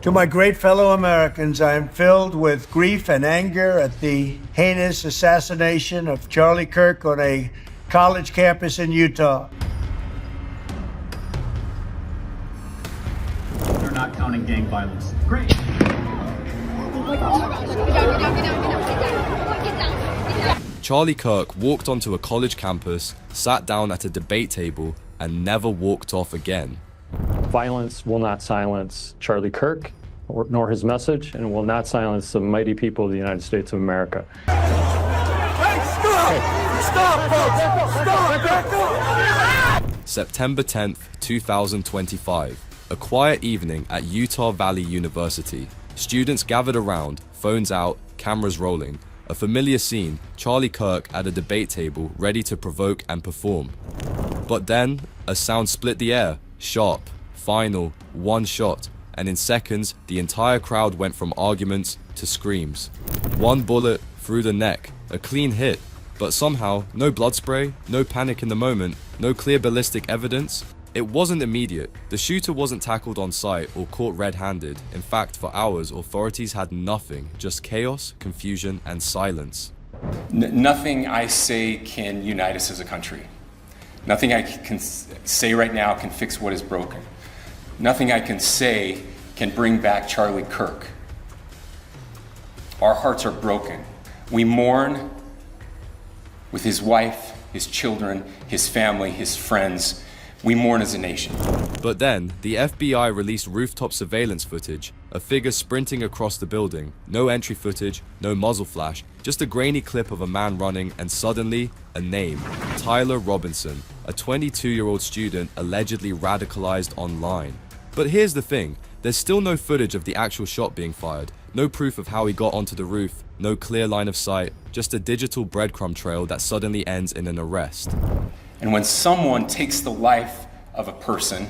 To my great fellow Americans, I am filled with grief and anger at the heinous assassination of Charlie Kirk on a college campus in Utah. They're not counting gang violence. Great. Charlie Kirk walked onto a college campus, sat down at a debate table, and never walked off again. Violence will not silence Charlie Kirk nor his message, and will not silence the mighty people of the United States of America. September 10th, 2025. A quiet evening at Utah Valley University. Students gathered around, phones out, cameras rolling. A familiar scene, Charlie Kirk at a debate table ready to provoke and perform. But then, a sound split the air, sharp, final, one shot, and in seconds, the entire crowd went from arguments to screams. One bullet through the neck, a clean hit, but somehow, no blood spray, no panic in the moment, no clear ballistic evidence. It wasn't immediate. The shooter wasn't tackled on site or caught red-handed. In fact, for hours, authorities had nothing, just chaos, confusion, and silence. Nothing I say can unite us as a country. Nothing I can say right now can fix what is broken. Nothing I can say can bring back Charlie Kirk. Our hearts are broken. We mourn with his wife, his children, his family, his friends. We mourn as a nation. But then, the FBI released rooftop surveillance footage, a figure sprinting across the building. No entry footage, no muzzle flash, just a grainy clip of a man running, and suddenly, a name. Tyler Robinson, a 22-year-old student allegedly radicalized online. But here's the thing, there's still no footage of the actual shot being fired, no proof of how he got onto the roof, no clear line of sight, just a digital breadcrumb trail that suddenly ends in an arrest. And when someone takes the life of a person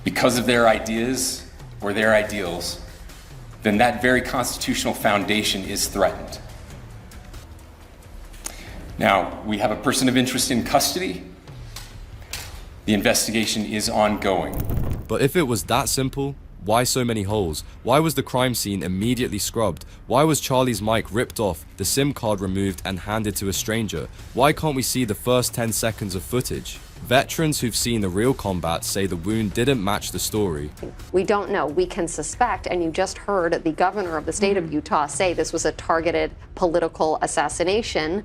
because of their ideas or their ideals, then that very constitutional foundation is threatened. Now, we have a person of interest in custody. The investigation is ongoing. But if it was that simple, why so many holes? Why was the crime scene immediately scrubbed? Why was Charlie's mic ripped off, the SIM card removed and handed to a stranger? Why can't we see the first 10 seconds of footage? Veterans who've seen the real combat say the wound didn't match the story. We don't know. We can suspect, and you just heard the governor of the state of Utah say this was a targeted political assassination.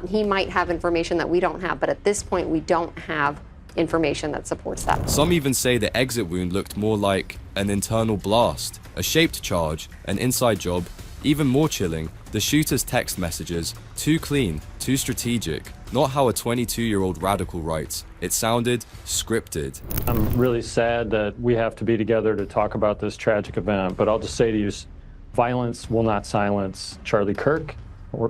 He might have information that we don't have, but at this point we don't have information that supports that. Some even say the exit wound looked more like an internal blast, a shaped charge, an inside job. Even more chilling, the shooter's text messages, too clean, too strategic, not how a 22-year-old radical writes. It sounded scripted. I'm really sad that we have to be together to talk about this tragic event, but I'll just say to you, violence will not silence Charlie Kirk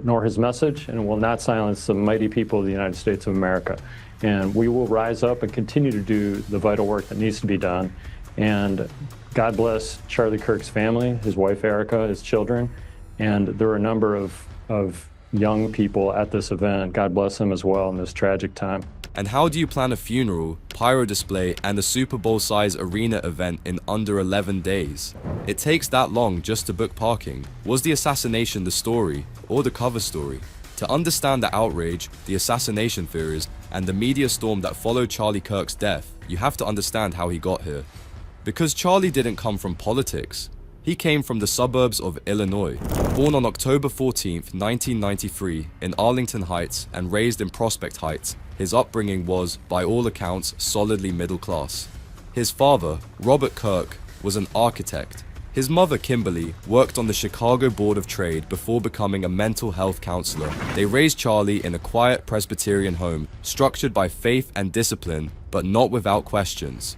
nor his message, and will not silence the mighty people of the United States of America. And we will rise up and continue to do the vital work that needs to be done. And God bless Charlie Kirk's family, his wife Erica, his children, and there were a number of young people at this event. God bless them as well in this tragic time. And how do you plan a funeral, pyro display, and a Super Bowl-size arena event in under 11 days? It takes that long just to book parking. Was the assassination the story, or the cover story? To understand the outrage, the assassination theories, and the media storm that followed Charlie Kirk's death, you have to understand how he got here. Because Charlie didn't come from politics. He came from the suburbs of Illinois. Born on October 14th, 1993, in Arlington Heights and raised in Prospect Heights, his upbringing was, by all accounts, solidly middle class. His father, Robert Kirk, was an architect. His mother, Kimberly, worked on the Chicago Board of Trade before becoming a mental health counselor. They raised Charlie in a quiet Presbyterian home, structured by faith and discipline, but not without questions.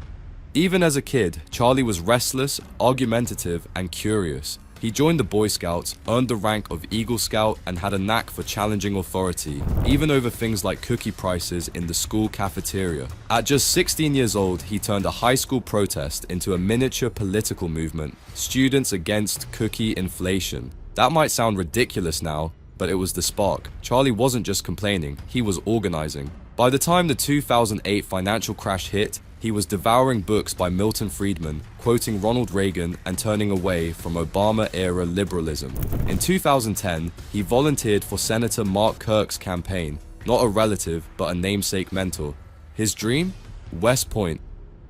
Even as a kid, Charlie was restless, argumentative, and curious. He joined the Boy Scouts, earned the rank of Eagle Scout, and had a knack for challenging authority, even over things like cookie prices in the school cafeteria. At just 16 years old, he turned a high school protest into a miniature political movement, Students Against Cookie Inflation. That might sound ridiculous now, but it was the spark. Charlie wasn't just complaining, he was organizing. By the time the 2008 financial crash hit, He was devouring books by Milton Friedman, quoting Ronald Reagan and turning away from Obama-era liberalism. In 2010, he volunteered for Senator Mark Kirk's campaign, not a relative, but a namesake mentor. His dream? West Point.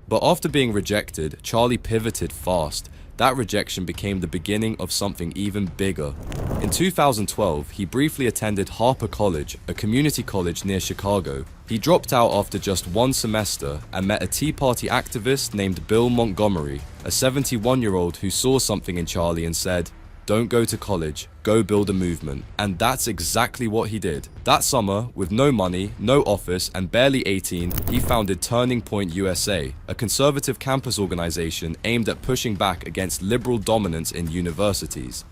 But after being rejected, Charlie pivoted fast. That rejection became the beginning of something even bigger. In 2012, he briefly attended Harper College, a community college near Chicago. He dropped out after just one semester and met a Tea Party activist named Bill Montgomery, a 71-year-old who saw something in Charlie and said, "Don't go to college, go build a movement." And that's exactly what he did. That summer, with no money, no office, and barely 18, he founded Turning Point USA, a conservative campus organization aimed at pushing back against liberal dominance in universities.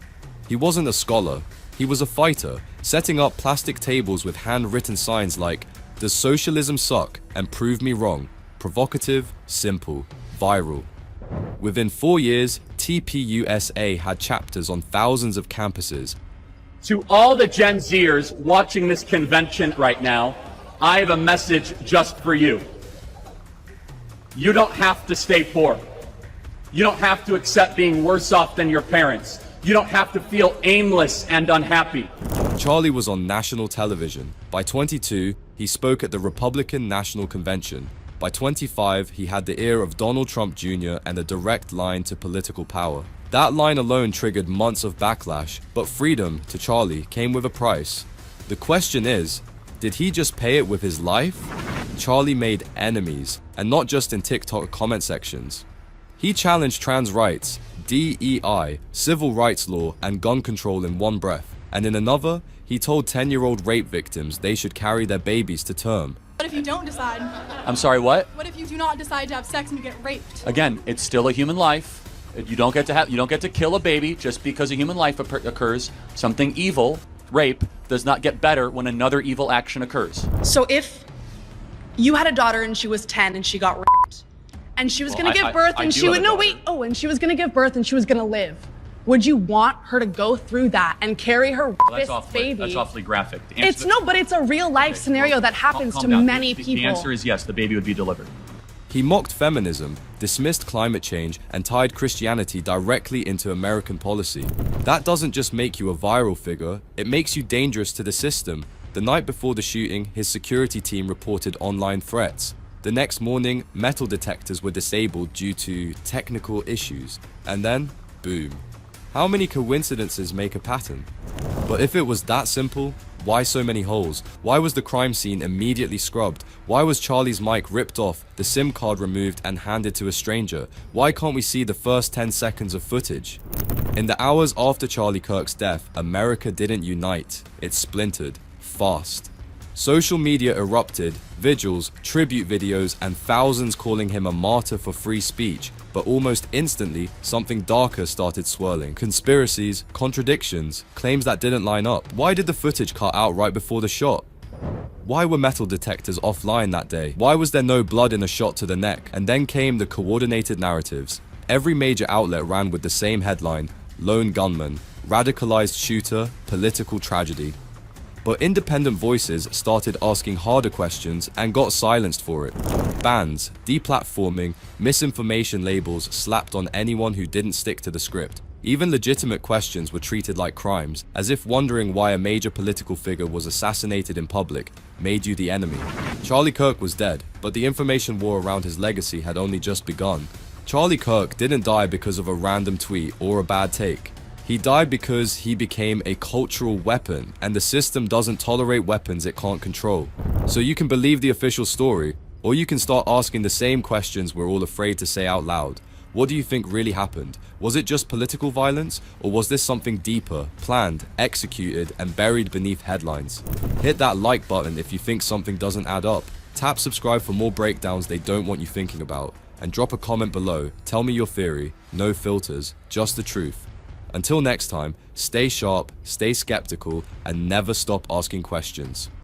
He wasn't a scholar, he was a fighter, setting up plastic tables with handwritten signs like, "Does socialism suck?" and "Prove me wrong." Provocative, simple, viral. Within 4 years, TPUSA had chapters on thousands of campuses. To all the Gen Zers watching this convention right now, I have a message just for you. You don't have to stay poor. You don't have to accept being worse off than your parents. You don't have to feel aimless and unhappy. Charlie was on national television. By 22, he spoke at the Republican National Convention. By 25, he had the ear of Donald Trump Jr. and a direct line to political power. That line alone triggered months of backlash, but freedom, to Charlie, came with a price. The question is, did he just pay it with his life? Charlie made enemies, and not just in TikTok comment sections. He challenged trans rights, DEI, civil rights law, and gun control in one breath. And in another, he told 10-year-old rape victims they should carry their babies to term. What if you don't decide? I'm sorry, what? What if you do not decide to have sex and you get raped? Again, it's still a human life. You don't get to kill a baby just because a human life occurs. Something evil, rape, does not get better when another evil action occurs. So if you had a daughter and she was 10 and she got raped, and she was going to give birth and she would and she was going to give birth and she was going to live, would you want her to go through that and carry her baby? That's awfully graphic. But it's a real life scenario that happens to many people. The answer is yes, the baby would be delivered. He mocked feminism, dismissed climate change, and tied Christianity directly into American policy. That doesn't just make you a viral figure, it makes you dangerous to the system. The night before the shooting, his security team reported online threats. The next morning, metal detectors were disabled due to technical issues. And then, boom. How many coincidences make a pattern? But if it was that simple, why so many holes? Why was the crime scene immediately scrubbed? Why was Charlie's mic ripped off, the SIM card removed and handed to a stranger? Why can't we see the first 10 seconds of footage? In the hours after Charlie Kirk's death, America didn't unite. It splintered. Fast. Social media erupted, vigils, tribute videos, and thousands calling him a martyr for free speech. But almost instantly, something darker started swirling. Conspiracies, contradictions, claims that didn't line up. Why did the footage cut out right before the shot? Why were metal detectors offline that day? Why was there no blood in a shot to the neck? And then came the coordinated narratives. Every major outlet ran with the same headline: lone gunman, radicalized shooter, political tragedy. But independent voices started asking harder questions and got silenced for it. Bans, deplatforming, misinformation labels slapped on anyone who didn't stick to the script. Even legitimate questions were treated like crimes, as if wondering why a major political figure was assassinated in public made you the enemy. Charlie Kirk was dead, but the information war around his legacy had only just begun. Charlie Kirk didn't die because of a random tweet or a bad take. He died because he became a cultural weapon, and the system doesn't tolerate weapons it can't control. So you can believe the official story, or you can start asking the same questions we're all afraid to say out loud. What do you think really happened? Was it just political violence, or was this something deeper, planned, executed, and buried beneath headlines? Hit that like button if you think something doesn't add up. Tap subscribe for more breakdowns they don't want you thinking about. And drop a comment below. Tell me your theory. No filters, just the truth. Until next time, stay sharp, stay skeptical, and never stop asking questions.